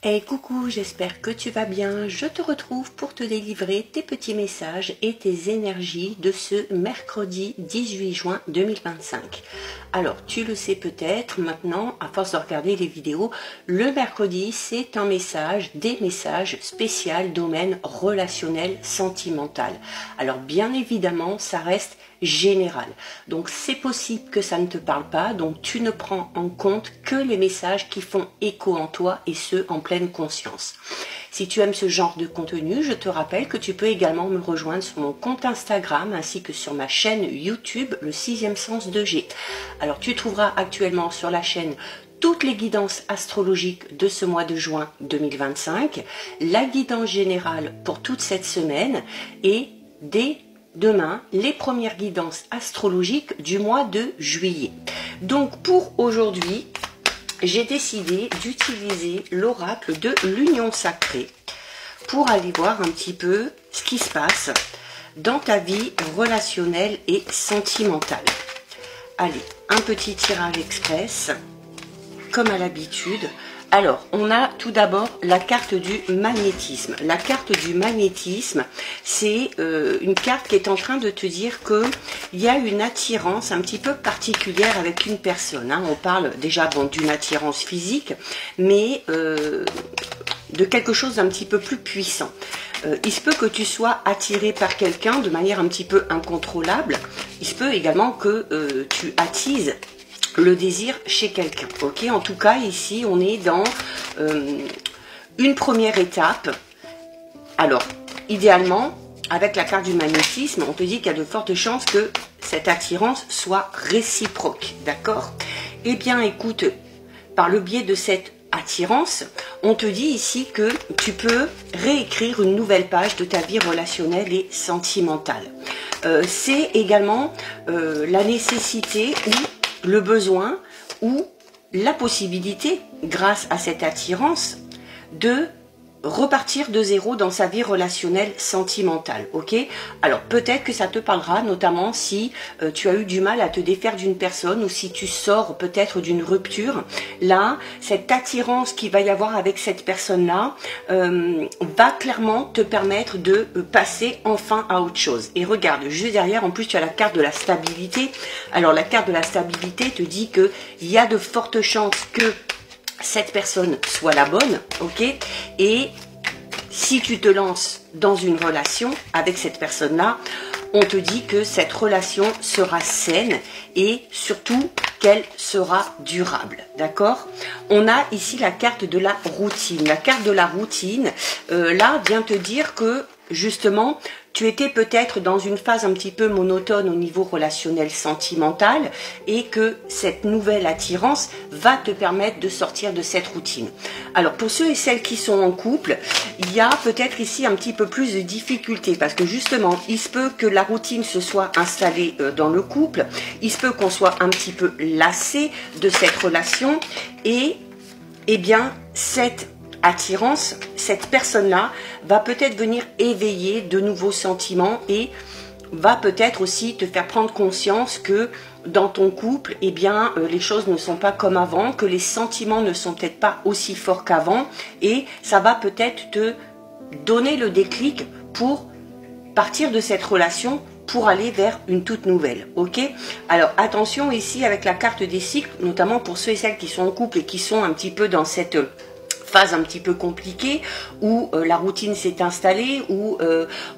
Hey coucou, j'espère que tu vas bien. Je te retrouve pour te délivrer tes petits messages et tes énergies de ce mercredi 18 juin 2025. Alors, tu le sais peut-être maintenant, à force de regarder les vidéos, le mercredi, c'est un message, des messages spéciaux domaine relationnel sentimental. Alors, bien évidemment, ça reste général. Donc c'est possible que ça ne te parle pas, donc tu ne prends en compte que les messages qui font écho en toi et ceux en pleine conscience. Si tu aimes ce genre de contenu, je te rappelle que tu peux également me rejoindre sur mon compte Instagram ainsi que sur ma chaîne YouTube, le 6e sens de G. Alors tu trouveras actuellement sur la chaîne toutes les guidances astrologiques de ce mois de juin 2025, la guidance générale pour toute cette semaine et demain, les premières guidances astrologiques du mois de juillet. Donc pour aujourd'hui, j'ai décidé d'utiliser l'oracle de l'union sacrée pour aller voir un petit peu ce qui se passe dans ta vie relationnelle et sentimentale. Allez, un petit tirage express, comme à l'habitude. Alors, on a tout d'abord la carte du magnétisme. La carte du magnétisme, c'est une carte qui est en train de te dire qu'il y a une attirance un petit peu particulière avec une personne. Hein. On parle déjà d'une attirance physique, mais de quelque chose d'un petit peu plus puissant. Il se peut que tu sois attiré par quelqu'un de manière un petit peu incontrôlable. Il se peut également que tu attises le désir chez quelqu'un. Ok, en tout cas ici on est dans une première étape. Alors idéalement avec la carte du magnétisme, on te dit qu'il y a de fortes chances que cette attirance soit réciproque. D'accord? Eh bien écoute, par le biais de cette attirance, on te dit ici que tu peux réécrire une nouvelle page de ta vie relationnelle et sentimentale. C'est également la nécessité ou le besoin ou la possibilité, grâce à cette attirance, de repartir de zéro dans sa vie relationnelle sentimentale. Ok? Alors peut-être que ça te parlera, notamment si tu as eu du mal à te défaire d'une personne ou si tu sors peut-être d'une rupture. Là, cette attirance qu'il va y avoir avec cette personne-là va clairement te permettre de passer enfin à autre chose. Et regarde, juste derrière, en plus tu as la carte de la stabilité. Alors la carte de la stabilité te dit qu'il y a de fortes chances que cette personne soit la bonne, ok? Et si tu te lances dans une relation avec cette personne-là, on te dit que cette relation sera saine et surtout qu'elle sera durable, d'accord? On a ici la carte de la routine. La carte de la routine, là, vient te dire que justement, tu étais peut-être dans une phase un petit peu monotone au niveau relationnel sentimental et que cette nouvelle attirance va te permettre de sortir de cette routine. Alors pour ceux et celles qui sont en couple, il y a peut-être ici un petit peu plus de difficultés parce que justement, il se peut que la routine se soit installée dans le couple, il se peut qu'on soit un petit peu lassé de cette relation et eh bien cette attirance, cette personne-là va peut-être venir éveiller de nouveaux sentiments et va peut-être aussi te faire prendre conscience que dans ton couple, eh bien, les choses ne sont pas comme avant, que les sentiments ne sont peut-être pas aussi forts qu'avant et ça va peut-être te donner le déclic pour partir de cette relation pour aller vers une toute nouvelle, ok? Alors attention ici avec la carte des cycles, notamment pour ceux et celles qui sont en couple et qui sont un petit peu dans cette phase un petit peu compliquée où la routine s'est installée, où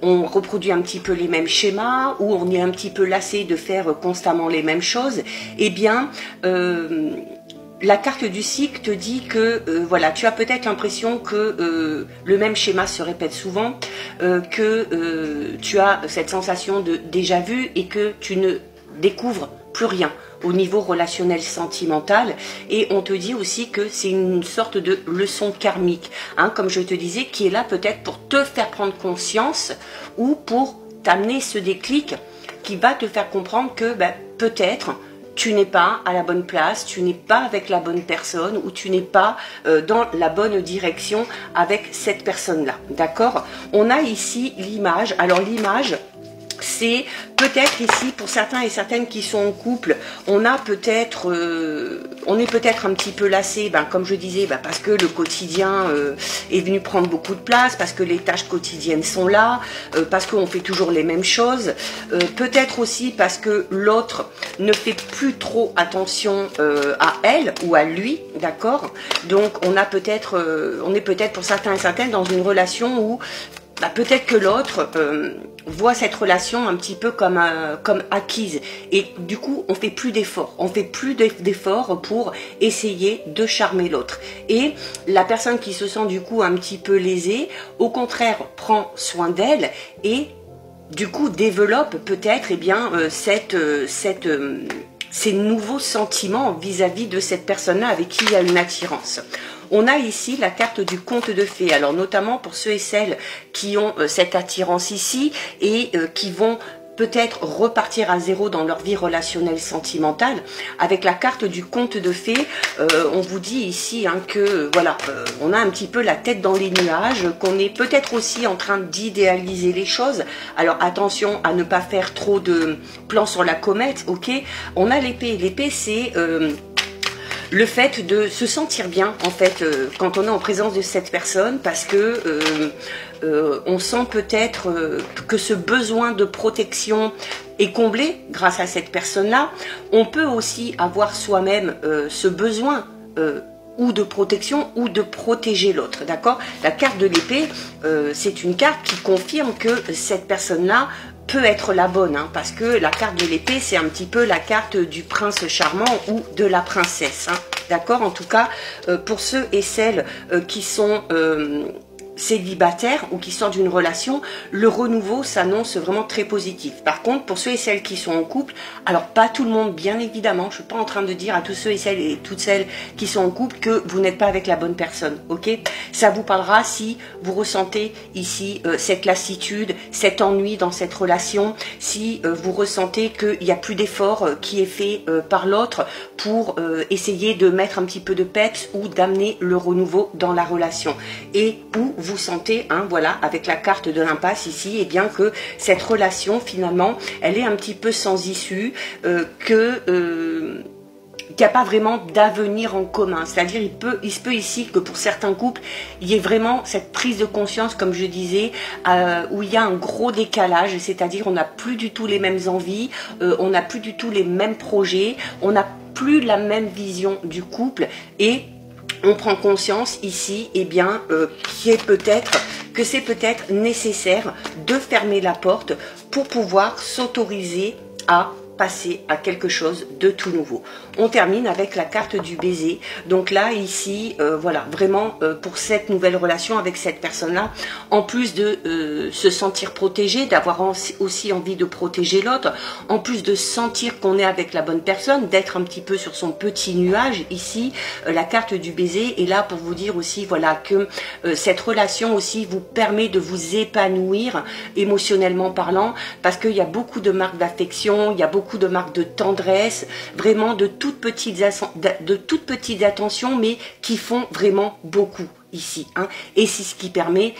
on reproduit un petit peu les mêmes schémas, où on est un petit peu lassé de faire constamment les mêmes choses, eh bien la carte du cycle te dit que voilà, tu as peut-être l'impression que le même schéma se répète souvent, que tu as cette sensation de déjà vu et que tu ne découvres plus rien au niveau relationnel sentimental et on te dit aussi que c'est une sorte de leçon karmique, hein, comme je te disais, qui est là peut-être pour te faire prendre conscience ou pour t'amener ce déclic qui va te faire comprendre que peut-être tu n'es pas à la bonne place, tu n'es pas avec la bonne personne ou tu n'es pas dans la bonne direction avec cette personne-là, d'accord? On a ici l'image, alors l'image c'est peut-être ici, pour certains et certaines qui sont en couple, on est peut-être un petit peu lassé, comme je disais, parce que le quotidien est venu prendre beaucoup de place, parce que les tâches quotidiennes sont là, parce qu'on fait toujours les mêmes choses, peut-être aussi parce que l'autre ne fait plus trop attention à elle ou à lui, d'accord? Donc on est peut-être pour certains et certaines dans une relation où peut-être que l'autre voit cette relation un petit peu comme acquise, et du coup on fait plus d'efforts, pour essayer de charmer l'autre, et la personne qui se sent du coup un petit peu lésée, au contraire prend soin d'elle et du coup développe peut-être ces nouveaux sentiments vis-à-vis de cette personne-là avec qui il y a une attirance. On a ici la carte du conte de fées, alors notamment pour ceux et celles qui ont cette attirance ici et qui vont peut-être repartir à zéro dans leur vie relationnelle sentimentale. Avec la carte du conte de fées, on vous dit ici que voilà, on a un petit peu la tête dans les nuages, qu'on est peut-être aussi en train d'idéaliser les choses. Alors attention à ne pas faire trop de plans sur la comète, ok? On a l'épée. L'épée, c'est le fait de se sentir bien, en fait, quand on est en présence de cette personne, parce que on sent peut-être que ce besoin de protection est comblé grâce à cette personne-là. On peut aussi avoir soi-même ce besoin ou de protection ou de protéger l'autre, d'accord? La carte de l'épée, c'est une carte qui confirme que cette personne-là peut être la bonne, parce que la carte de l'épée, c'est un petit peu la carte du prince charmant ou de la princesse, d'accord? En tout cas, pour ceux et celles qui sont célibataires ou qui sortent d'une relation, le renouveau s'annonce vraiment très positif. Par contre, pour ceux et celles qui sont en couple, alors pas tout le monde, bien évidemment, je suis pas en train de dire à tous ceux et celles et toutes celles qui sont en couple que vous n'êtes pas avec la bonne personne, ok? Ça vous parlera si vous ressentez ici cette lassitude, cet ennui dans cette relation, si vous ressentez qu'il n'y a plus d'effort qui est fait par l'autre pour essayer de mettre un petit peu de peps ou d'amener le renouveau dans la relation, et où vous sentez, voilà, avec la carte de l'impasse ici, et bien que cette relation finalement, elle est un petit peu sans issue, qu'il n'y a pas vraiment d'avenir en commun. C'est-à-dire il se peut ici que pour certains couples, il y ait vraiment cette prise de conscience, comme je disais, où il y a un gros décalage, c'est-à-dire on n'a plus du tout les mêmes envies, on n'a plus du tout les mêmes projets, on n'a plus la même vision du couple, et on prend conscience ici, que c'est peut-être nécessaire de fermer la porte pour pouvoir s'autoriser à passer à quelque chose de tout nouveau. On termine avec la carte du baiser. Donc là, ici, voilà, vraiment pour cette nouvelle relation avec cette personne-là, en plus de se sentir protégé, d'avoir aussi envie de protéger l'autre, en plus de sentir qu'on est avec la bonne personne, d'être un petit peu sur son petit nuage, ici, la carte du baiser est là pour vous dire aussi, voilà, que cette relation aussi vous permet de vous épanouir émotionnellement parlant, parce qu'il y a beaucoup de marques d'affection, il y a beaucoup de marques de tendresse, vraiment de toutes petites attentions, mais qui font vraiment beaucoup ici, et c'est ce qui permet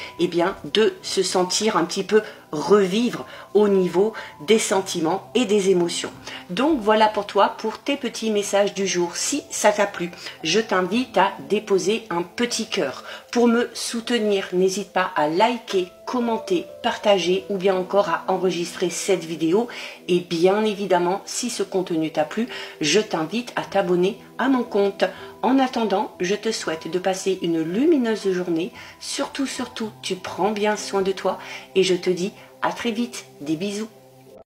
de se sentir un petit peu revivre au niveau des sentiments et des émotions. Donc voilà pour toi, pour tes petits messages du jour. Si ça t'a plu, je t'invite à déposer un petit cœur. Pour me soutenir, n'hésite pas à liker, commenter, partager ou bien encore à enregistrer cette vidéo. Et bien évidemment, si ce contenu t'a plu, je t'invite à t'abonner à mon compte. En attendant, je te souhaite de passer une lumineuse journée. Surtout, tu prends bien soin de toi et je te dis à très vite. Des bisous.